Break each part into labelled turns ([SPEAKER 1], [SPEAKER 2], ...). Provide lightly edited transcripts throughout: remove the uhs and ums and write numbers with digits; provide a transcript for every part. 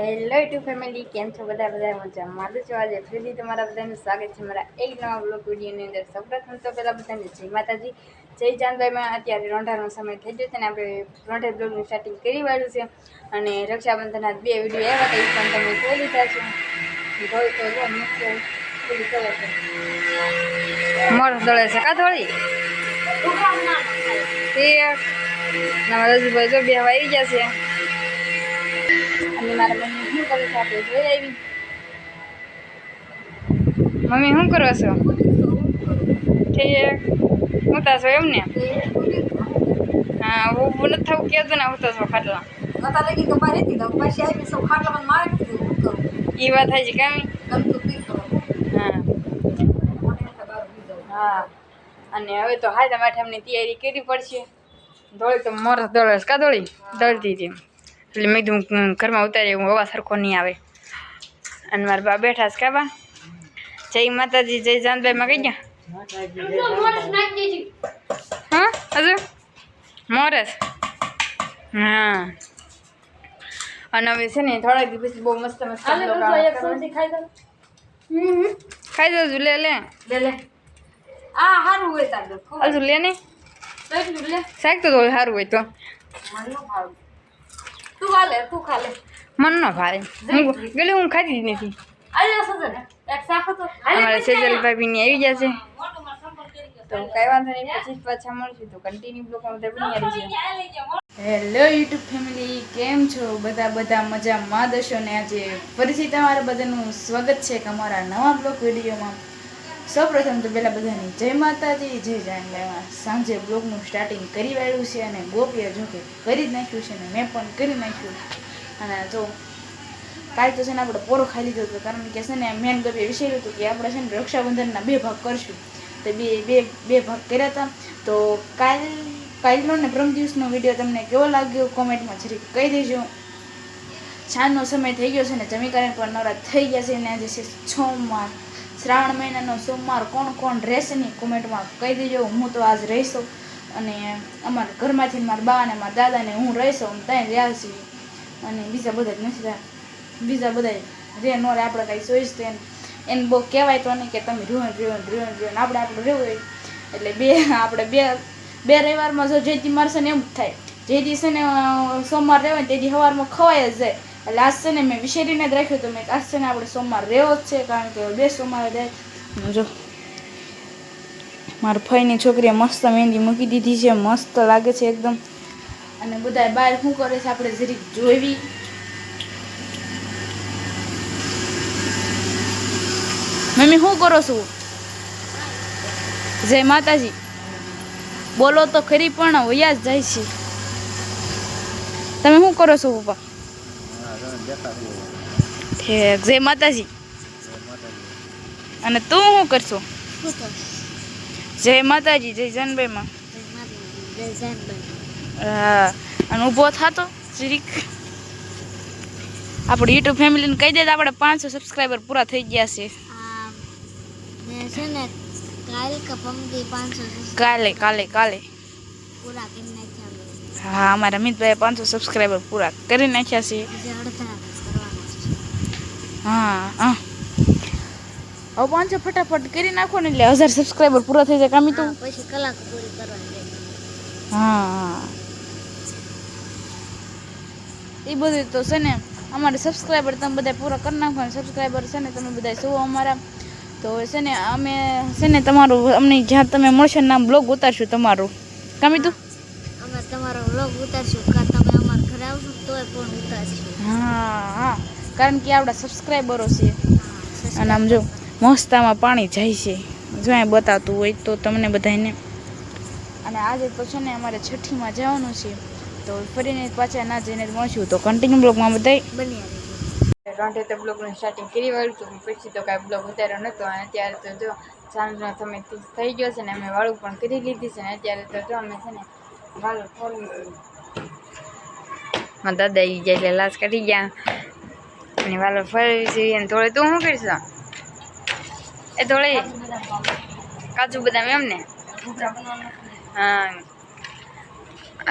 [SPEAKER 1] Hello YouTube family, કેમ છો બધા મજામાં છો? આજે ફરીથી તમારા બધાનું સ્વાગત છે મારા એક નવા બ્લોગ વિડીયોની અંદર. સૌપ્રથમ તો પહેલાં બધાને જય માતાજી, જય ચાંદભાઈમાં. અત્યારે રોંઢાનો સમય થઈ ગયો છે ને આપણે રોંઢે બ્લોગનું સ્ટાર્ટિંગ કરી વાળ્યું છે. અને રક્ષાબંધનના 2 વિડીયો આવ્યા હતા, એ પણ તમે જોઈ લીધા છે. ધોળી તો જો નીચે પૂરી કરે છે, મોર દોડે છે કા ધોળી તે નવા રજુભાઈ જો બે આવી ગયા છે. અને મારા મમ્મી શું કરે છે આપણે જોઈ આવી. મમ્મી શું કરો છો? ઠીક, ઉતા છો એમ ને? હા, ઊભું નથી થવું કહેતું ને, ઉતા છો ખાટલા. એ વાત થાય છે કામી. હા, અને હવે તો હાલ માટે અમને તૈયારી કરવી પડશે. ધોળી તો મોર દોડે કા ધોળી દોડતી હતી એટલે મેં કીધું ઘરમાં ઉતારી હું અવાજ સરખો નહીં આવે. અને મારા બા બેઠા છે કા બા? જય માતાજી, જય જાનભાઈમાં કઈ ગયા? હા હજુ મોરસ. હા, અને હવે છે ને થોડાક દિવસ બહુ મસ્ત મસ્ત ખાઈ દઉં લે લે લે લે. આ સારું હોય તાર હજુ લે ને શાક તો સારું હોય તો તું ખાલે મન ન ભાવે. ગેલી હું ખાતી જ નથી. અમારે સેજલભાઈ બી આવી ગયા છે તો કઈ વાંધો નહીં, પછી પાછા મળશું તો કન્ટિન્યુ બ્લોગમાં બધા બની આવી છે. હેલો યુટ્યુબ ફેમિલી, કેમ છો બધા મજામાં દશો ને? આજે ફરીથી તમારા બધાનું સ્વાગત છે કે અમારા નવા બ્લોગ વિડીયોમાં. સૌપ્રથમ તો પહેલાં બધાની જય માતાજી, જય જાનભાઈમાં. સાંજે બ્લોગનું સ્ટાર્ટિંગ કરી વાળ્યું છે અને ગોપીએ જો કે કરી જ નાખ્યું છે ને મેં પણ કરી નાખ્યું. અને જો કાલે તો છે ને આપણે પોરો ખાઈ લીધો હતો, કારણ કે છે ને મેન ગપીએ વિચાર્યું હતું કે આપણે છે ને રક્ષાબંધનના 2 ભાગ કરશું. તો બે ભાગ કર્યા હતા. તો કાલનો ને પ્રમ દિવસનો વિડીયો તમને કેવો લાગ્યો કોમેન્ટમાં જરીક કહી દેજો. સાંજનો સમય થઈ ગયો છે ને જમી કરીને પણ નવરાત થઈ ગયા છે. અને આજે છે સોમવાર, શ્રાવણ મહિનાનો સોમવાર. કોણ રહેશે નહીં કોમેન્ટમાં કહી દેજો. હું તો આજ રહીશું અને અમારા ઘરમાંથી મારા બા અને મારા દાદાને હું રહીશું. અમે ત્યાં રહ્યા છીએ અને બીજા બધા જ નથી રહ્યા. બીજા બધા રે નો રે, આપણે કાંઈ ચોઈસ તો એને બહુ કહેવાય તો નહીં કે તમે રહ્યો આપણે આપણું રહેવું હોય. એટલે આપણે બે રવિવારમાં જો જેથી મારશે ને એમ જ થાય. જે દિવસે ને સોમવાર રહેવાય તે દી સવારમાં ખવાય જ જાય. એટલે આજ છે ને મેં વિચારીને જ રાખ્યું હતું મેં આજ છે ને આપણે સોમવાર રહેવો જ છે, કારણ કે 2 સોમવારે જાય. જો મારા ફઈની છોકરીએ મસ્ત મહેંદી મૂકી દીધી છે, મસ્ત લાગે છે એકદમ. અને બધા બહાર શું કરે છે આપણે જરીક જોઈવી. મમ્મી શું કરો છો? જય માતાજી બોલો તો ખરી, પણ વયા જ જાય છે. તમે શું કરો છો પપ્પા? ઠીક, જય માતાજી. અને તું શું કરશો? જય માતાજી, જય જાનભાઈમાં. હા, અને ઊભો થાતો જરીક. આપણે યુટ્યુબ ફેમિલીને કહી દે આપણે 500 સબસ્ક્રાઈબર પૂરા થઈ ગયા છે. કાલે હા, અમારા અમિતભાઈ 500 સબસ્ક્રાઈબર પૂરા કરી નાખ્યા છે. હા, હવે 500 ફટાફટ કરી નાખો ને એટલે 1000 સબસ્ક્રાઈબર પૂરા થઈ જાય. કામી તો પછી કલાક પૂરી કરવાની. હા, એ બધું તો છે ને અમારે સબસ્ક્રાઈબર તમે બધા પૂરા કરી નાખો ને. સબસ્ક્રાઈબર છે ને તમે બધા શું અમારા તો છે ને અમે છે ને તમારું અમને જ્યાં તમે મળશે નામ બ્લોગ ઉતારશું તમારું. કામી તું અમે તમારો બ્લોગ ઉતારશું કે તમે અમારા ઘરે આવશો તોય પણ ઉતારશું. હા, કારણ કે આપણા સબસ્ક્રાઈબરો છે. અને આમ જો મસ્તામાં પાણી જાય છે, જો અહીં બતાવતું હોય તો તમને બધાને. અને આજે તો છે ને અમારે છઠ્ઠીમાં જવાનું છે, તો ફરીને પાછા ના જઈને મળશું. તો કન્ટિન્યુ બ્લોગમાં બધા બની આવે. રોંઢે તો બ્લોગનું સ્ટાર્ટિંગ કરી વાળું હતું, પછી તો કાંઈ બ્લોગ ઉતાર્યો નહોતો. અને અત્યારે તો જો સાંજનો સમય થઈ ગયો છે ને અમે વાળું પણ કરી લીધી છે. ને અત્યારે તો જો અમે છે ને વાળું ખોલી દાદા આવી ગયા એટલે લાશ કાઢી ગયા અને વાલો ફરી છે. અને થોડે તું શું કરીશ? એ થોડી કાજુ બદામ એમ ને? હા,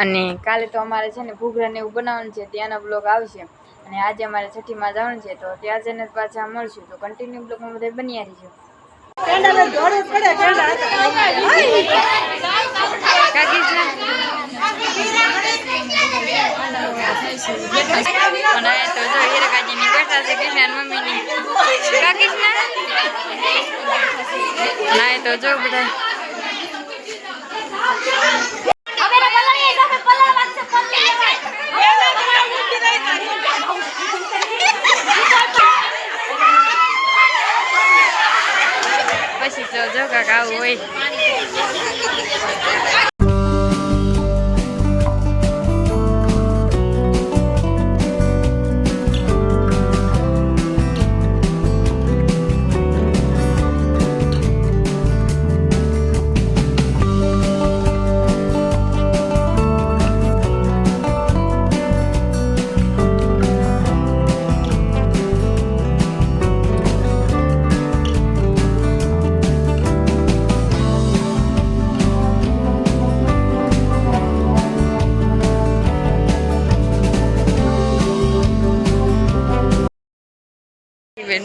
[SPEAKER 1] અને કાલે તો અમારે છે ને ઘૂઘરા ને એવું બનાવવાનું છે, ત્યાંનો બ્લોગ આવશે. અને આજે અમારે છઠ્ઠીમાં જવાનું છે તો ત્યાં જઈને પાછા મળશું તો કન્ટિન્યુ બ્લોગમાં બધા બન્યા રહીજો. અને તો જો હીરાકાજીની બેઠા છે કૃષ્ણ મમ્મીની ના તો જો બધા પછી જો કાકા આવું હોય.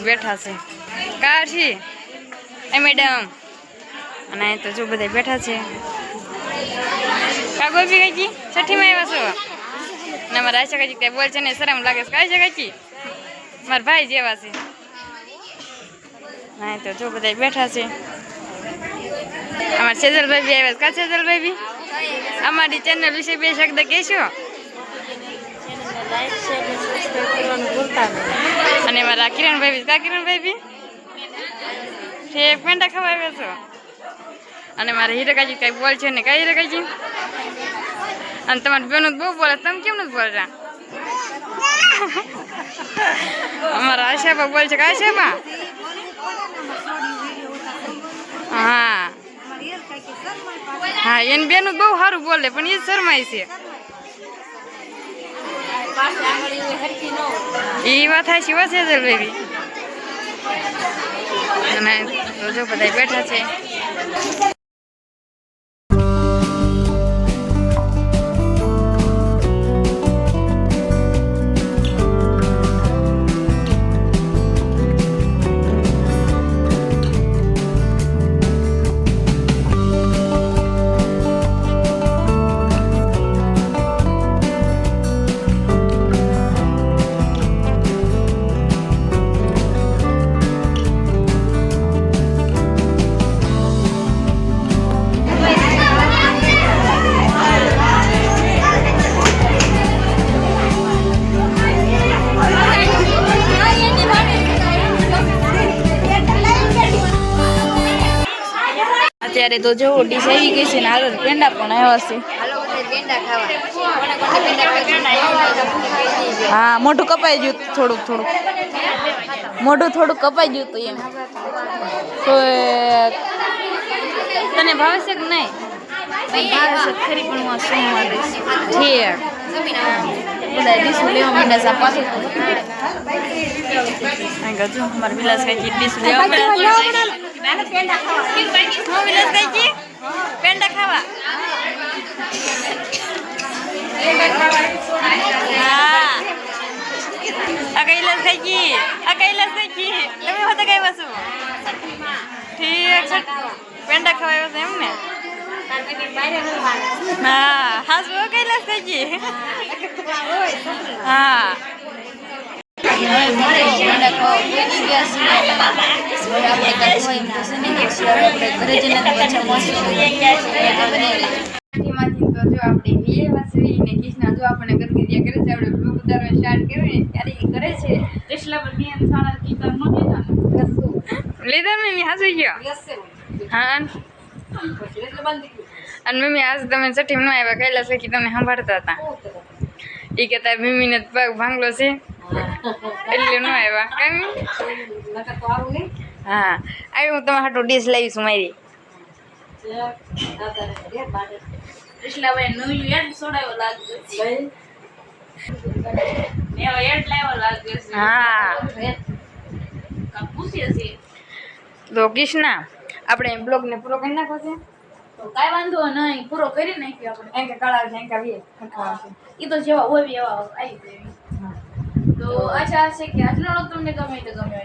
[SPEAKER 1] બેઠા છે કાશી એ મેડમ અને તો જો બધા બેઠા છે. કા ગોપી કાકી છઠ્ઠીમાં આવ્યા છો ને મારા આશા કાકી કઈ બોલ છે ને શરમ લાગે છે કાશી કાકી મારા ભાઈ જેવા છે. ના તો જો બધા બેઠા છે. અમારા સેજલભાઈ બી આવ્યા કા સેજલભાઈ બી અમારી ચેનલ વિશે બે શબ્દ કહેશો અને મારા કિરણભાઈ બી કા કિરણભાઈ બી પેંડા ખવાય છો અને મારા હીરાકાજી કઈ બોલ છે ને કઈ હીરાકાજી અને તમારી બેનો બહુ બોલે તમે કેમ નથી બોલતા અમારા આશાબા બોલ છે કે આશાબા હા હા એની બેનું બહુ સારું બોલે પણ એ શરમાય છે. એ વાત થાય શિવા છે બેબી અને તો જો બધા બેઠા છે. અત્યારે તો જો ડીશ આવી ગઈ છે ને હાલો પેંડા પણ આવ્યા છે. હા મોઢું કપાઈ ગયું થોડુંક મોઢું થોડુંક કપાઈ ગયું હતું એમ તો તને ભાવે છે કે નહીં ભાવે છે ખરી પણ હું શું ઠીક બધા ડીશું લેવા માંડ્યા છે પાછું જો અમારે વિલાસ કઈ ડીશ લેવા માંડ્યા પેંડા ખાવા હા કૈલાસ ખાઈ તમે હોતા કઈ વસ્તુ ઠીક છે પેંડા ખવાય છે એમ ને હા હાસ કૈલાસ ખાઈ હા અને મમ્મી આજ તમે ચઠ્ઠી ન આવ્યા કૈલાસ કે તમને સંભાળતા હતા એ કહેતા મમ્મી ને પગ ભાંગલો છે એટલે ન આવ્યા કેમ હા આવી હું તમારા હાટું ડીશ લાવીશું મારી હા તો કૃષ્ણા આપણે બ્લોગ ને પૂરો કરી નાખો છે તો કાંઈ વાંધો નહીં પૂરો કરી નાખ્યો આપણે કાળા છે એ તો જેવા હોય એવા આવી જાય તો આશા છે કે આજનો વ્લોગ તમને ગમે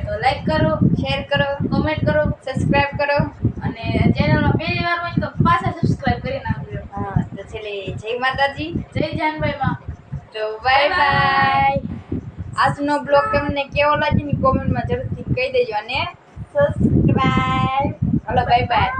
[SPEAKER 1] તો લાઈક કરો, શેર કરો, કમેન્ટ કરો, સબસ્ક્રાઇબ કરો અને ચેનલમાં પહેલી વાર હોય તો પાછા સબસ્ક્રાઇબ કરી નાખજો. હા તો છેલ્લે જય માતાજી, જય જાનભાઈ માં. તો બાય બાય. આજનો બ્લોગ તમને કેવો લાગ્યો ને કોમેન્ટમાં જરૂરથી કહી દેજો અને સબસ્ક્રાઇબ. હાલો બાય બાય.